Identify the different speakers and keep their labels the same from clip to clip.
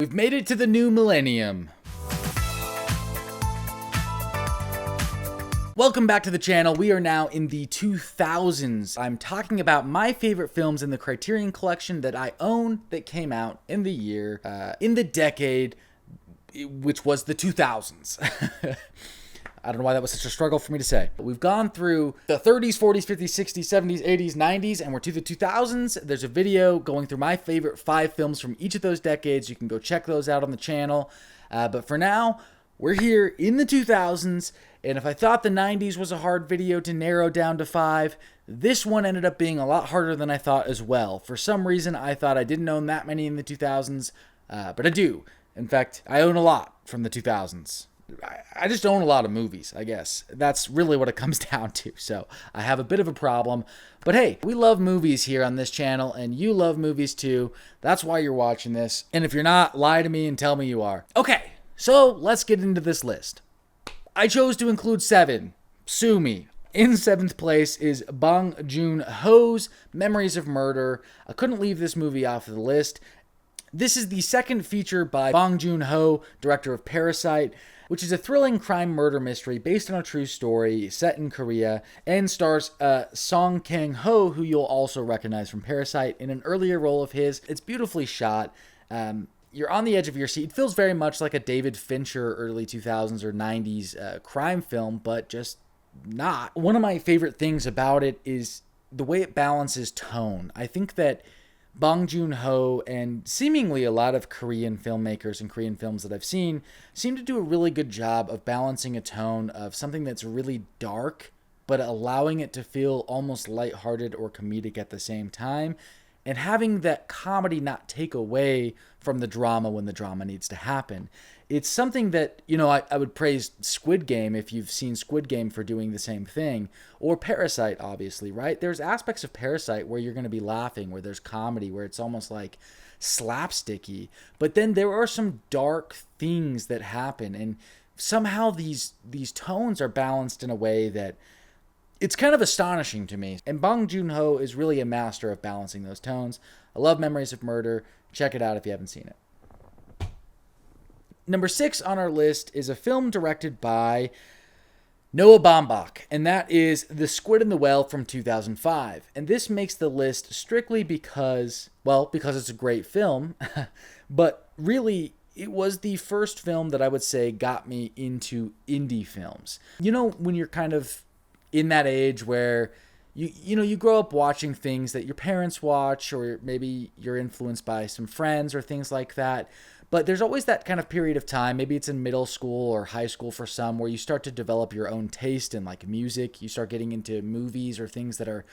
Speaker 1: We've made it to the new millennium. Welcome back to the channel. We are now in the 2000s. I'm talking about my favorite films in the Criterion Collection that I own that came out in the year, in the decade, which was the 2000s. I don't know why that was such a struggle for me to say. We've gone through the 30s, 40s, 50s, 60s, 70s, 80s, 90s, and we're to the 2000s. There's a video going through my favorite 5 films from each of those decades. You can go check those out on the channel. But for now, we're here in the 2000s, and if I thought the 90s was a hard video to narrow down to 5, this one ended up being a lot harder than I thought as well. For some reason, I thought I didn't own that many in the 2000s, but I do. In fact, I own a lot from the 2000s. I just own a lot of movies, I guess. That's really what it comes down to. So I have a bit of a problem. But hey, we love movies here on this channel, and you love movies too. That's why you're watching this. And if you're not, lie to me and tell me you are. Okay, so let's get into this list. I chose to include 7. Sue me. In 7th place is Bong Joon-ho's Memories of Murder. I couldn't leave this movie off of the list. This is the second feature by Bong Joon-ho, director of Parasite, which is a thrilling crime murder mystery based on a true story set in Korea and stars Song Kang-ho, who you'll also recognize from Parasite, in an earlier role of his. It's beautifully shot. You're on the edge of your seat. It feels very much like a David Fincher early 2000s or 90s crime film, but just not. One of my favorite things about it is the way it balances tone. I think that Bong Joon-ho and seemingly a lot of Korean filmmakers and Korean films that I've seen seem to do a really good job of balancing a tone of something that's really dark, but allowing it to feel almost lighthearted or comedic at the same time, and having that comedy not take away from the drama when the drama needs to happen. It's something that, I would praise Squid Game if you've seen Squid Game for doing the same thing. Or Parasite, obviously, right? There's aspects of Parasite where you're going to be laughing, where there's comedy, where it's almost like slapsticky. But then there are some dark things that happen, and somehow these tones are balanced in a way that it's kind of astonishing to me. And Bong Joon-ho is really a master of balancing those tones. I love Memories of Murder. Check it out if you haven't seen it. Number 6 on our list is a film directed by Noah Baumbach, and that is The Squid and the Whale from 2005. And this makes the list strictly because it's a great film, but really it was the first film that I would say got me into indie films. When you're kind of in that age where you grow up watching things that your parents watch, or maybe you're influenced by some friends or things like that. But there's always that kind of period of time, maybe it's in middle school or high school for some, where you start to develop your own taste in like music. You start getting into movies or things that are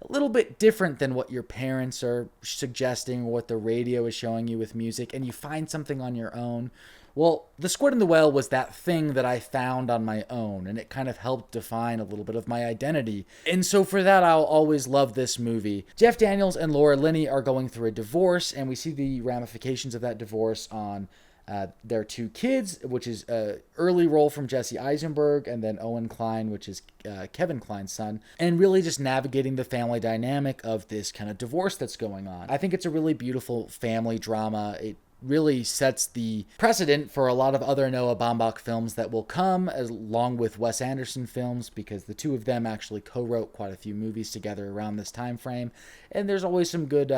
Speaker 1: a little bit different than what your parents are suggesting or what the radio is showing you with music, and you find something on your own. Well, The Squid and the Whale was that thing that I found on my own, and it kind of helped define a little bit of my identity. And so for that, I'll always love this movie. Jeff Daniels and Laura Linney are going through a divorce, and we see the ramifications of that divorce on their 2 kids, which is an early role from Jesse Eisenberg, and then Owen Klein, which is Kevin Kline's son, and really just navigating the family dynamic of this kind of divorce that's going on. I think it's a really beautiful family drama. It really sets the precedent for a lot of other Noah Baumbach films that will come, along with Wes Anderson films, because the 2 of them actually co-wrote quite a few movies together around this time frame. And there's always some good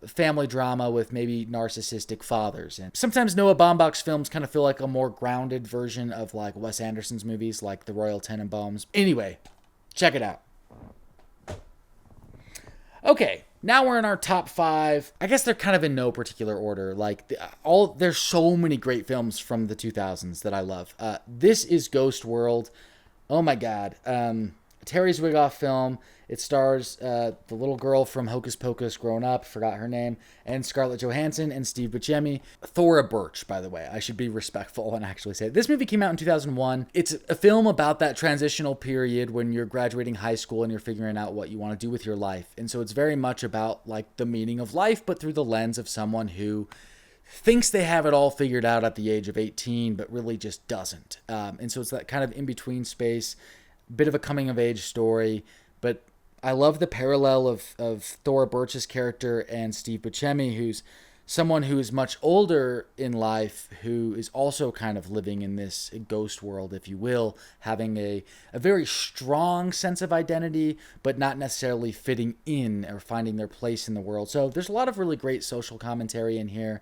Speaker 1: family drama with maybe narcissistic fathers. And sometimes Noah Baumbach's films kind of feel like a more grounded version of like Wes Anderson's movies, like The Royal Tenenbaums. Anyway, check it out. Okay, now we're in our top 5. I guess they're kind of in no particular order. There's so many great films from the 2000s that I love. This is Ghost World. Oh my God. Terry Zwigoff film. It stars the little girl from Hocus Pocus grown up, forgot her name, and Scarlett Johansson and Steve Buscemi. Thora Birch, by the way. I should be respectful and actually say it. This movie came out in 2001. It's a film about that transitional period when you're graduating high school and you're figuring out what you want to do with your life. And so it's very much about like the meaning of life, but through the lens of someone who thinks they have it all figured out at the age of 18, but really just doesn't. And so it's that kind of in-between space, bit of a coming-of-age story, but I love the parallel of Thora Birch's character and Steve Buscemi, who's someone who is much older in life who is also kind of living in this ghost world, if you will, having a very strong sense of identity, but not necessarily fitting in or finding their place in the world. So there's a lot of really great social commentary in here.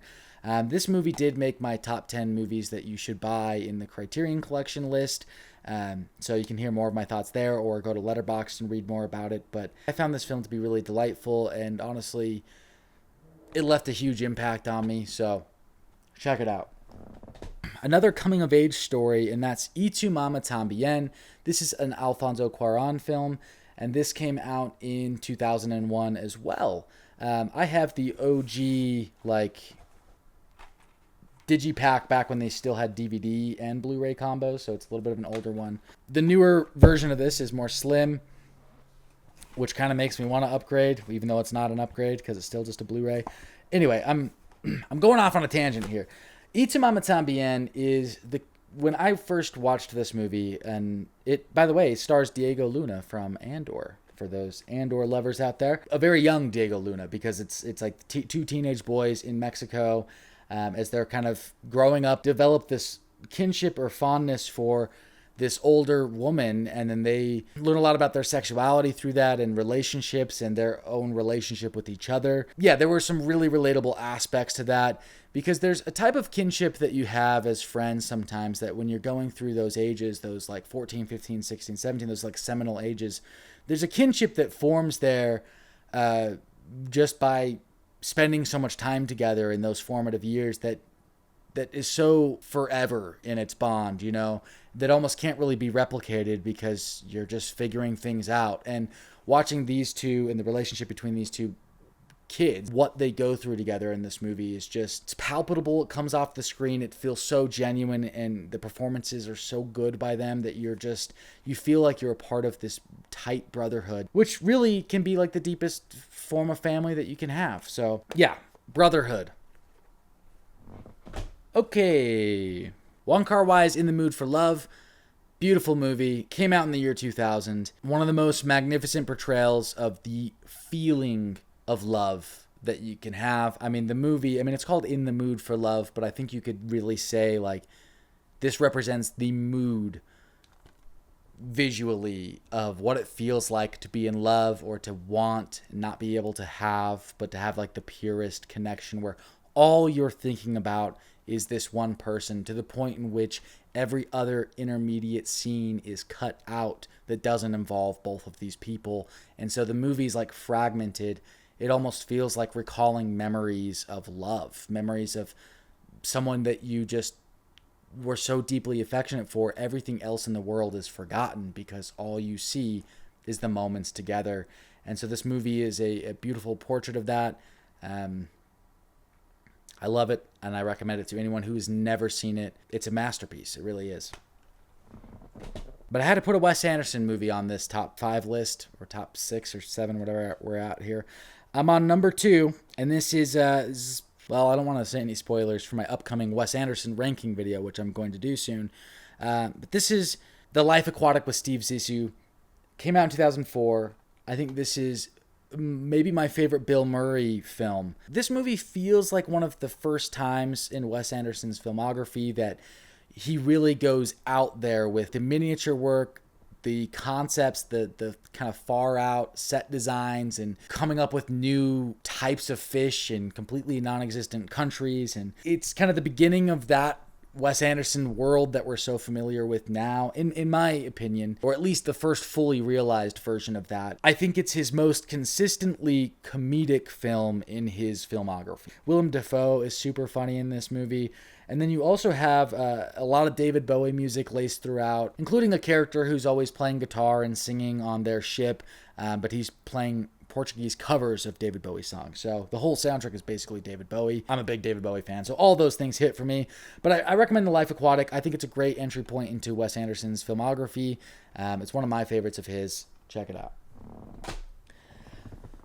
Speaker 1: This movie did make my top 10 movies that you should buy in the Criterion Collection list. So you can hear more of my thoughts there or go to Letterboxd and read more about it. But I found this film to be really delightful, and honestly, it left a huge impact on me. So check it out. Another coming-of-age story, and that's Y Tu Mama Tambien. This is an Alfonso Cuarón film, and this came out in 2001 as well. I have the OG, Digipack back when they still had DVD and Blu-ray combos, so it's a little bit of an older one. The newer version of this is more slim, which kind of makes me want to upgrade, even though it's not an upgrade because it's still just a Blu-ray. Anyway, I'm going off on a tangent here. Y Tu Mama Tambien is when I first watched this movie, and it, by the way, stars Diego Luna from Andor. For those Andor lovers out there, a very young Diego Luna, because it's like two teenage boys in Mexico. As they're kind of growing up, develop this kinship or fondness for this older woman, and then they learn a lot about their sexuality through that and relationships and their own relationship with each other. Yeah, there were some really relatable aspects to that, because there's a type of kinship that you have as friends sometimes that when you're going through those ages, those like 14, 15, 16, 17, those like seminal ages, there's a kinship that forms there just by spending so much time together in those formative years that is so forever in its bond, that almost can't really be replicated because you're just figuring things out. And watching these two and the relationship between these two kids, what they go through together in this movie is just, it's palpable. It comes off the screen. It feels so genuine, and the performances are so good by them that you feel like you're a part of this tight brotherhood, which really can be like the deepest form of family that you can have. So yeah, brotherhood. Okay. Wong Kar-wai's In the Mood for Love. Beautiful movie. Came out in the year 2000. One of the most magnificent portrayals of the feeling of love that you can have. I mean, the movie, it's called In the Mood for Love, but I think you could really say, this represents the mood visually of what it feels like to be in love, or to want, not be able to have, but to have the purest connection where all you're thinking about is this one person, to the point in which every other intermediate scene is cut out that doesn't involve both of these people. And so the movie's fragmented. It almost feels like recalling memories of love, memories of someone that you just were so deeply affectionate for. Everything else in the world is forgotten because all you see is the moments together. And so this movie is a beautiful portrait of that. I love it, and I recommend it to anyone who has never seen it. It's a masterpiece. It really is. But I had to put a Wes Anderson movie on this top 5 list, or top 6 or 7, whatever we're at here. I'm on number 2, and this is, well, I don't want to say any spoilers for my upcoming Wes Anderson ranking video, which I'm going to do soon. But this is The Life Aquatic with Steve Zissou. Came out in 2004. I think this is maybe my favorite Bill Murray film. This movie feels like one of the first times in Wes Anderson's filmography that he really goes out there with the miniature work, the concepts, the kind of far out set designs, and coming up with new types of fish in completely non-existent countries. And it's kind of the beginning of that Wes Anderson world that we're so familiar with now, in my opinion, or at least the first fully realized version of that. I think it's his most consistently comedic film in his filmography. Willem Dafoe is super funny in this movie. And then you also have a lot of David Bowie music laced throughout, including a character who's always playing guitar and singing on their ship, but he's playing Portuguese covers of David Bowie songs. So the whole soundtrack is basically David Bowie. I'm a big David Bowie fan, so all those things hit for me. But I recommend The Life Aquatic. I think it's a great entry point into Wes Anderson's filmography. It's one of my favorites of his. Check it out.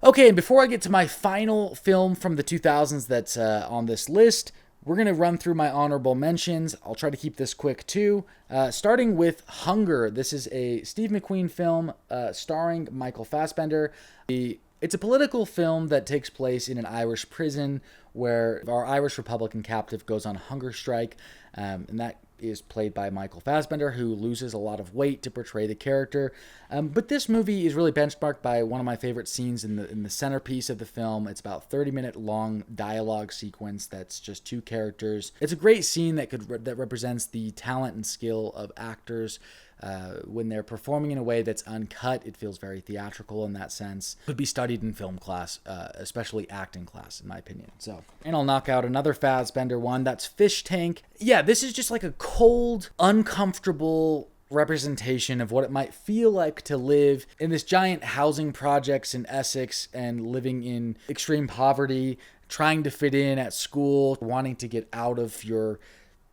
Speaker 1: Okay, and before I get to my final film from the 2000s that's on this list, we're going to run through my honorable mentions. I'll try to keep this quick too. Starting with Hunger. This is a Steve McQueen film starring Michael Fassbender. It's a political film that takes place in an Irish prison where our Irish Republican captive goes on a hunger strike, and that is played by Michael Fassbender, who loses a lot of weight to portray the character. But this movie is really benchmarked by one of my favorite scenes in the centerpiece of the film. It's about 30-minute long dialogue sequence that's just two characters. It's a great scene that represents the talent and skill of actors when they're performing in a way that's uncut. It feels very theatrical in that sense. Could be studied in film class, especially acting class, in my opinion. And I'll knock out another Fassbender one. That's Fish Tank. Yeah, this is just like a cold, uncomfortable representation of what it might feel like to live in this giant housing projects in Essex and living in extreme poverty, trying to fit in at school, wanting to get out of your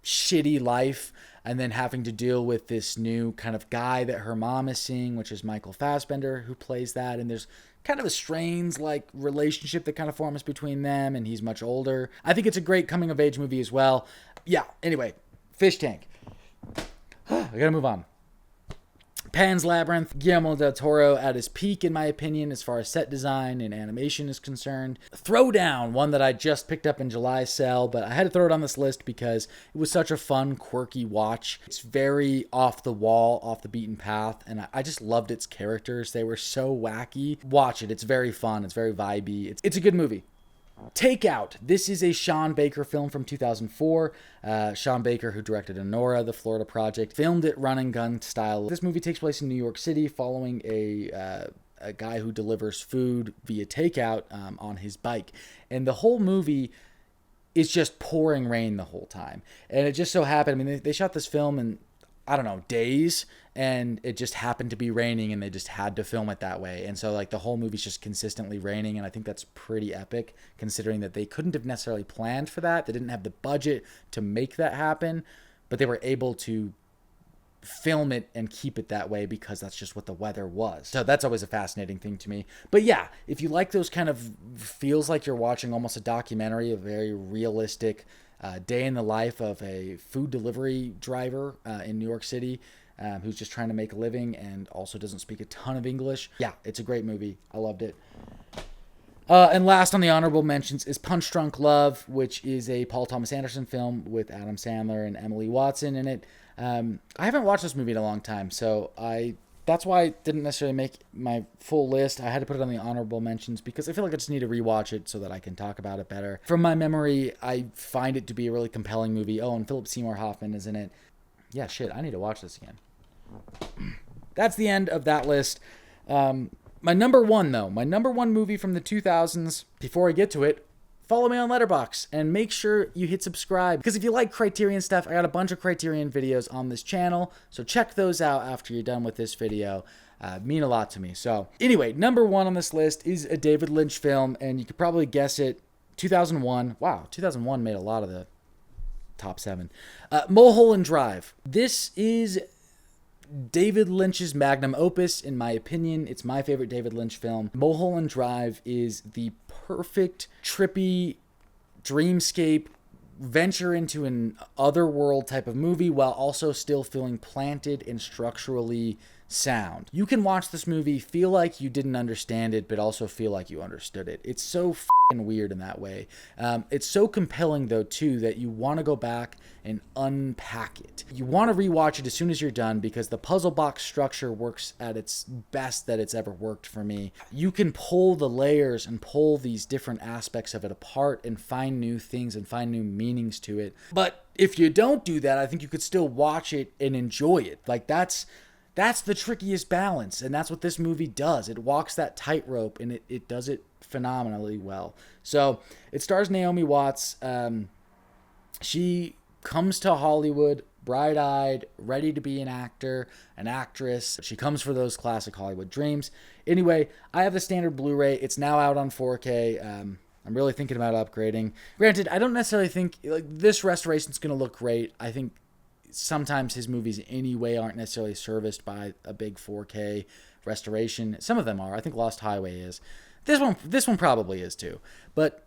Speaker 1: shitty life, and then having to deal with this new kind of guy that her mom is seeing, which is Michael Fassbender, who plays that. And there's kind of a strange like relationship that kind of forms between them, and he's much older. I think it's a great coming of age movie as well. Yeah, anyway, Fish Tank. I gotta move on. Pan's Labyrinth, Guillermo del Toro at his peak, in my opinion, as far as set design and animation is concerned. Throwdown, one that I just picked up in July's sale, but I had to throw it on this list because it was such a fun, quirky watch. It's very off the wall, off the beaten path, and I just loved its characters. They were so wacky. Watch it. It's very fun. It's very vibey. It's a good movie. Takeout. This is a Sean Baker film from 2004. Sean Baker, who directed Honora, The Florida Project, filmed it run and gun style. This movie takes place in New York City following a guy who delivers food via takeout on his bike. And the whole movie is just pouring rain the whole time. And it just so happened, I mean, they shot this film in, I don't know, days, and it just happened to be raining, and they just had to film it that way. And so like the whole movie's just consistently raining, and I think that's pretty epic considering that they couldn't have necessarily planned for that. They didn't have the budget to make that happen, but they were able to film it and keep it that way because that's just what the weather was. So that's always a fascinating thing to me. But yeah, if you like those kind of feels like you're watching almost a documentary, a very realistic day in the life of a food delivery driver in New York City, who's just trying to make a living and also doesn't speak a ton of English. Yeah, it's a great movie. I loved it. And last on the honorable mentions is Punch Drunk Love, which is a Paul Thomas Anderson film with Adam Sandler and Emily Watson in it. I haven't watched this movie in a long time, so that's why I didn't necessarily make my full list. I had to put it on the honorable mentions because I feel like I just need to rewatch it so that I can talk about it better. From my memory, I find it to be a really compelling movie. Oh, and Philip Seymour Hoffman is in it. Yeah, shit, I need to watch this again. That's the end of that list. My number one movie from the 2000s, before I get to it, follow me on Letterboxd and make sure you hit subscribe. Because if you like Criterion stuff, I got a bunch of Criterion videos on this channel. So check those out after you're done with this video. Mean a lot to me. So anyway, number one on this list is a David Lynch film, and you could probably guess it. 2001. Wow, 2001 made a lot of the top 7. Mulholland Drive. This is David Lynch's magnum opus, in my opinion. It's my favorite David Lynch film. Mulholland Drive is the perfect, trippy, dreamscape, venture into an otherworld type of movie while also still feeling planted and structurally sound. You can watch this movie, feel like you didn't understand it, but also feel like you understood it. It's so f***ing weird in that way. It's so compelling, though, too, that you want to go back and unpack it. You want to rewatch it as soon as you're done because the puzzle box structure works at its best that it's ever worked for me. You can pull the layers and pull these different aspects of it apart and find new things and find new meanings to it. But if you don't do that, I think you could still watch it and enjoy it. Like, that's the trickiest balance, and that's what this movie does. It walks that tightrope, and it does it phenomenally well. So it stars Naomi Watts. She comes to Hollywood bright-eyed, ready to be an actor, an actress. She comes for those classic Hollywood dreams. Anyway, I have the standard Blu-ray. It's now out on 4K. I'm really thinking about upgrading. Granted, I don't necessarily think like this restoration's going to look great. I think sometimes his movies anyway aren't necessarily serviced by a big 4K restoration. Some of them are. I think Lost Highway is. This one probably is too. But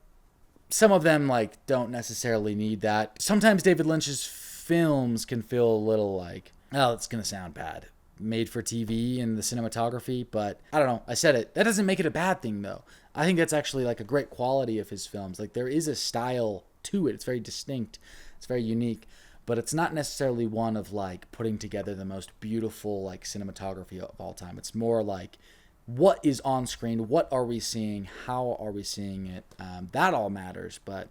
Speaker 1: some of them like don't necessarily need that. Sometimes David Lynch's films can feel a little like, oh, it's going to sound bad, made for TV and the cinematography, but I don't know. I said it. That doesn't make it a bad thing though. I think that's actually like a great quality of his films. Like there is a style to it. It's very distinct. It's very unique, but it's not necessarily one of like putting together the most beautiful like cinematography of all time. It's more like what is on screen, what are we seeing, how are we seeing it. That all matters. But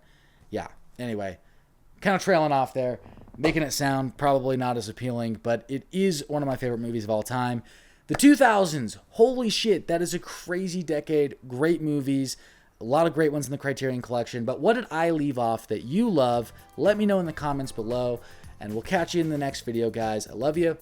Speaker 1: yeah, anyway, kind of trailing off there, making it sound probably not as appealing, but it is one of my favorite movies of all time. The 2000s, holy shit, that is a crazy decade. Great movies, a lot of great ones in the Criterion Collection. But what did I leave off that you love? Let me know in the comments below, and we'll catch you in the next video, guys. I love you.